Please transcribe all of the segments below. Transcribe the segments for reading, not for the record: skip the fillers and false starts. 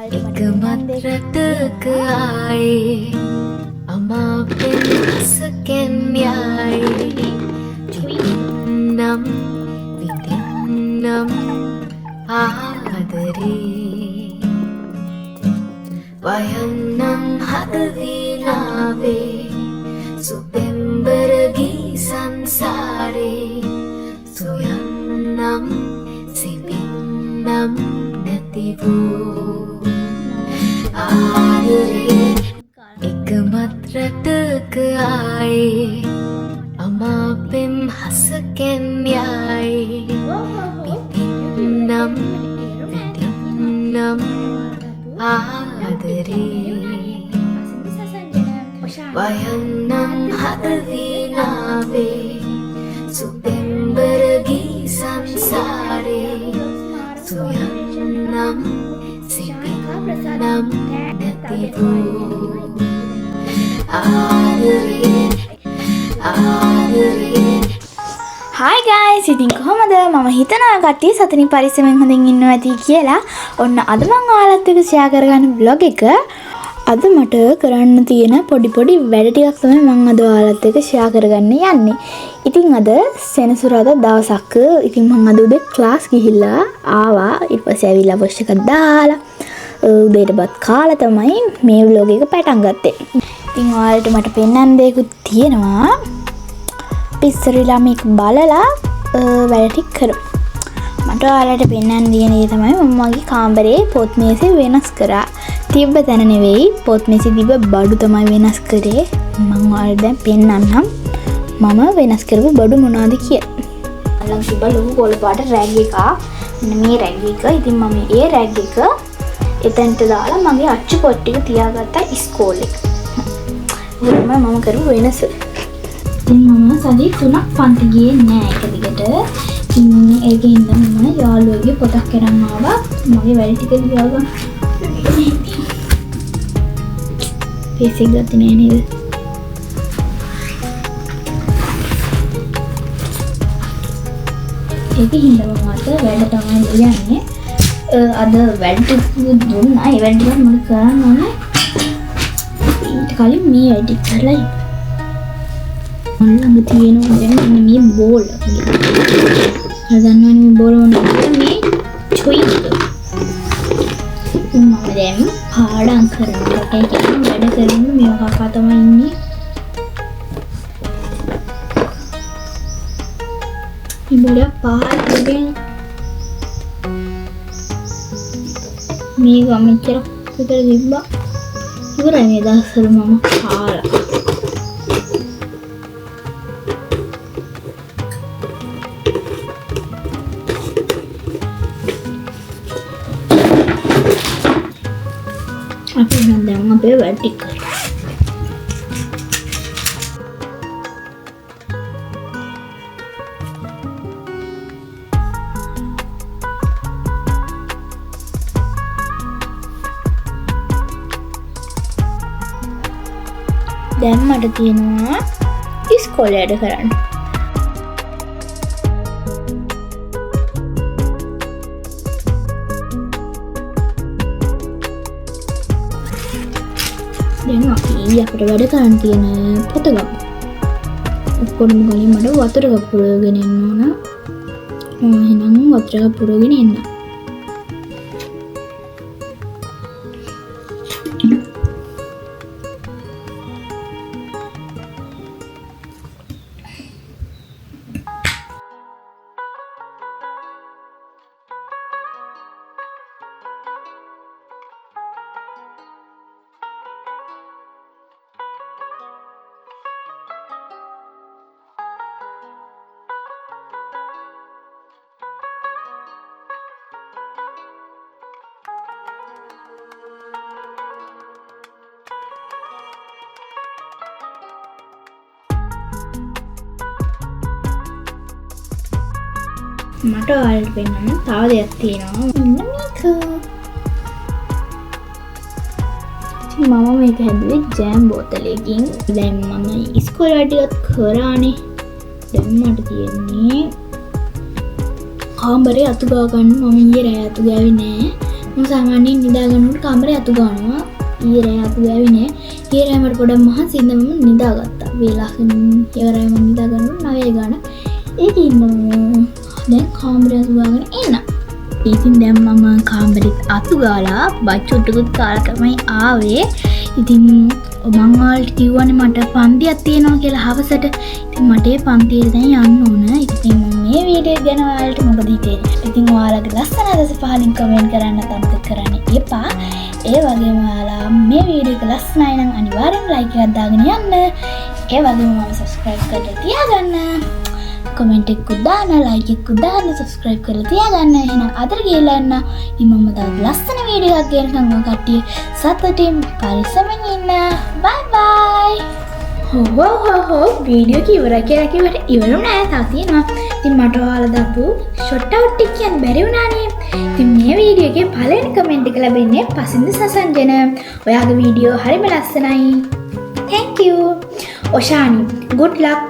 එක මත්‍රටක ආයේ අමාපෙන් හසකෙන් යයි විඳින්නම් විඳින්නම් ආදරේ වයන්නම් හදවිලාවේ සුපෙම්බරගී සංසාරේ සොයන්නම් සිපින්නම් නැතිවූ ආදරේ එක මත්රටක ආයේ අමාපෙම් හසකෙන් යයි විඳින්නම් විඳින්නම් ආදරේ වයන්නම් හදවිලාවේ සුපෙම්බරගී සංසාරේ සොයන්නම් සිපින්නම් නැතිවූ ආදරේ ආදරේ. Hi guys, ඉතින් කොහමද? මම හිතනවා කට්ටිය සතනින් පරිස්සමෙන් හොඳින් ඉන්නවා ඇති කියලා. ඔන්න අද මම ඔයාලත් එක්ක ෂෙයා කරගන්න vlog එක. අද මට කරන්න තියෙන පොඩි වැඩ ටිකක් තමයි මම අද ඔයාලත් එක්ක ෂෙයා කරගන්න යන්නේ. ඉතින් අද සෙනසුරාදා දවසක්. ඉතින් මම අද උදේ ක්ලාස් ගිහිල්ලා ආවා. ඊට පස්සේ ඇවිල්ලා වොෂ් එකක් දාලා උදේටපත් කාලා තමයි මේ vlog එක පටන් ගත්තේ. ඉතින් ඔයාලට මට පෙන්වන්න දෙයක්ත් තියෙනවා. ඉස්සරලා මේක බලලා වැඩ ටික කරමු. මට ඔයාලට පෙන්වන්න තියෙන දේ තමයි මම මගේ කාමරේ පොත් මේසෙ වෙනස් කරා. තිබ්බ තැන නෙවෙයි පොත් මේසෙ තිබ්බ බඩු තමයි වෙනස් කරේ. මම ඔයාලට දැන් පෙන්වන්නම් මම වෙනස් කරපු බඩු මොනවද කියලා. අලං තිබ්බ ලොකු කොළ පාට රැග් එකක්. මෙන්න මේ රැග් එක. ඉතින් මම ඒ රැග් එක එතනට දාලා මගේ අච්චු පොත් ටික තියාගත්තා ඉස්කෝලේ. ඒක තමයි මම කරපු වෙනස. ඉතින් මම සති 3ක් පන්ති ගියේ නෑ එක දිගට. ඉන්නේ ඒකෙන්ද මම යාළුවෙක්ගේ පොතක් කරන් ආවා. මගේ වැඩ ටික ලියවගන්න. පේසෙක් ගත්තේ නෑ නේද? ඒකෙන්ද මම අද වැඩ තමයි ලියන්නේ. අද වැඩ ටික දුන්නා. ඒ වැඩ ටික මම කරන්න ඕනේ. ඊට කලින් මේ වැඩ ටික කරලා ළඟ තියෙනවා දැන් මේ බෝල් එක. හරි දන්නවනේ මේ බෝල් වුණා මේ චොයි එක. මම දැන් පාඩම් කරනකොට කියන්නේ වැඩ කරන මේ කකා තමයි ඉන්නේ. මේ බෝල් පාඩම් මේ ගමෙච්චර විතර තිබ්බා. ඉවරයි මේ දවස්වල මම කාලා. අපි දැන් අපේ වැඩ ටික කරමු. දැන් මට තියෙනවා ඉස්කෝලේ වැඩ කරන්න. දැන් අපි අපිට වැඩ කරන්න තියෙන පොත ගමු. ඔක්කොම ගලින් මට වතුර කප් පුරවගෙන එන්න ඕන. එහෙනම් වතුර කප් පුරවගෙන එන්න. මට ඔයාලට පෙන්වන්න තව දෙයක් තියෙනවා. මෙන්න මේක. මම මේක හැදුවේ ජෑම් බෝතලයකින්. දැන් මම ඉස්කෝලේ ටිකත් කරානේ. දැන් මට තියෙන්නේ කාමරේ අතු ගා ගන්න. මම ඊයේ රෑ අතු ගාවේ නෑ. මම සාමාන්‍යයෙන් නිදා ගන්නකොට කාමරේ අතු ගන්නවා. ඊරේ අතු ගෑවේ නෑ. ඊරේ මට පොඩක් මහන්සි ඉඳන් මම නිදාගත්තා. වේලාකින් ඊරේ මම නිදා ගන්නකොට 9 ගාන. ඒකින් මම දැන් කාමරේ අතු ගාගෙන එන්න. ඉතින් දැන් මම කාමරෙත් අතු ගාලා බච්චුට්ටුකුත් කාලා තමයි ආවේ. ඉතින් මං ඔයාලට කිව්වනේ මට පන්තියක් තියෙනවා කියලා හවසට. ඉතින් මට ඒ පන්තියට දැන් යන්න ඕන. ඉතින් මම මේ වීඩියෝ ගැන ඔයාලට මොකද හිතෙන්නේ? ඉතින් ඔයාලගේ ලස්සන අදහස් පහලින් කමෙන්ට් කරන්න අමතක කරන්න එපා. ඒ වගේම ඔයාලා මේ වීඩියෝ එක ලස්සනයි නම් අනිවාර්යෙන් ලයික් එකක් දාගෙන යන්න. ඒ වගේම මම සබ්ස්ක්‍රයිබ් කරලා තියාගන්න. කමෙන්ට් එකක් දාන්න, ලයික් එකක් දාන්න, සබ්ස්ක්‍රයිබ් කරලා තියාගන්න. එහෙනම් අතට ගිහලා යන්න. ඉතින් මම තව ලස්සන වීඩියෝ එකක් ගෙනකම් ඔය කට්ටිය සතුටින් පරිස්සමෙන් ඉන්න. බයි බයි. හෝ වීඩියෝ එක ඉවරයි කියලා කිව්වට ඉවරුනේ නෑ. තා තියෙනවා. ඉතින් මට ඔයාලා දාපු ෂොට් අවුට් එක කියන්න බැරි වුණානේ. ඉතින් මේ වීඩියෝ එකේ පළවෙනි කමෙන්ට් එක ලැබෙන්නේ පසින්ද සසංජන. ඔයාගේ වීඩියෝ හරිම ලස්සනයි. Thank you. ඔෂානි good luck.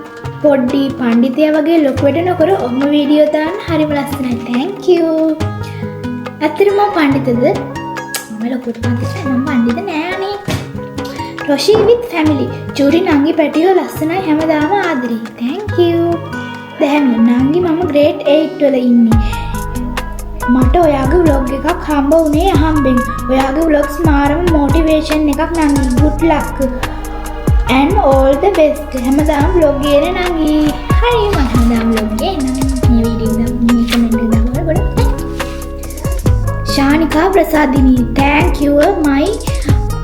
පොඩ්ඩි පණ්ඩිතයා වගේ ලොකු වැඩ නොකර ඔහොම වීඩියෝ දාන්න හරිම ලස්සනයි. Thank you. ඇත්තටම පණ්ඩිතද? මම ලොකුට පන්තිට මම පණ්ඩිත නෑනේ. රොෂි with family. චූරි නංගි පැටියෝ ලස්සනයි හැමදාම ආදරේ. Thank you. දැන් නංගි මම grade 8 වල ඉන්නේ. මට ඔයාගේ vlog එකක් හම්බ වුණේ අහම්බෙන්. ඔයාගේ vlogs මාරම motivation එකක් නංගි. good luck. and all the best. හැමදාම vlog ගේන නංගි. හරි මම හැමදාම vlog ගේන. මේ වීඩියෝ එක මේ කමෙන්ට් එක දාන්න ගොඩක්. ශානිකා ප්‍රසාදිනී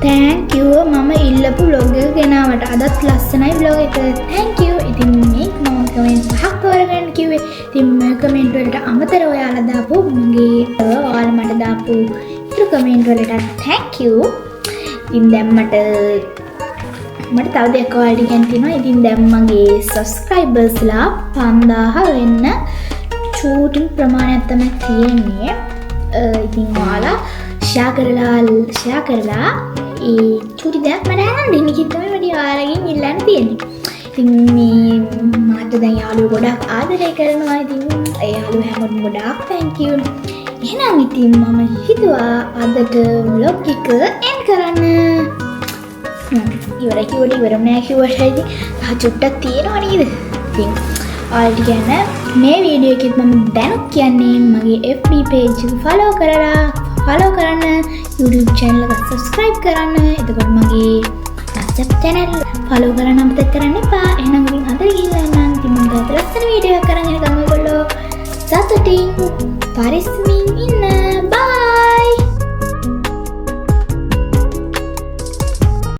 thank you මම ඉල්ලපු vlog එක ගෙනාවට. අදත් ලස්සනයි vlog එක. thank you. ඉතින් මේක මම කමෙන්ට් පහක් තෝරගන්න කිව්වේ. ඉතින් මේ කමෙන්ට් වලට අමතරව ඔයාලා දාපු ඔයාලා මට දාපු ඉතුරු කමෙන්ට් වලට thank you. ඉතින් දැන් මට තව දෙයක් ඔයාලට කියන්න තියෙනවා. ඉතින් දැන් මගේ subscribersලා 5000 වෙන්න චූටින් ප්‍රමාණයක් තමයි තියෙන්නේ. ඉතින් ඔයාලා ෂෙයා කරලා ඒ චූටි දෙයක් මට අරන් දෙන්න කිව්වම වැඩි ඔයාලගෙන් ඉල්ලන්න තියෙන්නේ. ඉතින් මේ මට දැන් යාළුවෝ ගොඩක් ආදරය කරනවා. ඉතින් ඒ යාළුවෝ හැමෝටම ගොඩාක් thank you. එහෙනම් ඉතින් මම හිතුවා අදට vlog එක end කරන්න. ඉවරයි කිව්වට ඉවරම නෑ කිව්වට ඉතින් චුට්ටක් තියෙනවා නේද? ඉතින් ඔයාලට කියන්න මේ වීඩියෝ එකෙත් මම දැනුත් කියන්නේ මගේ FB page එක follow කරන්න, YouTube channel එක subscribe කරන්න. එතකොට මගේ WhatsApp channel follow කරන්න අමතක කරන්න එපා. එහෙනම් ඉතින් අතට ගිහිල්ලා යන්න. ඉතින් මම තවත් ලස්සන වීඩියෝ එකක් අරන් එනකම් ඔයගොල්ලෝ සතුටින් පරිස්සමින්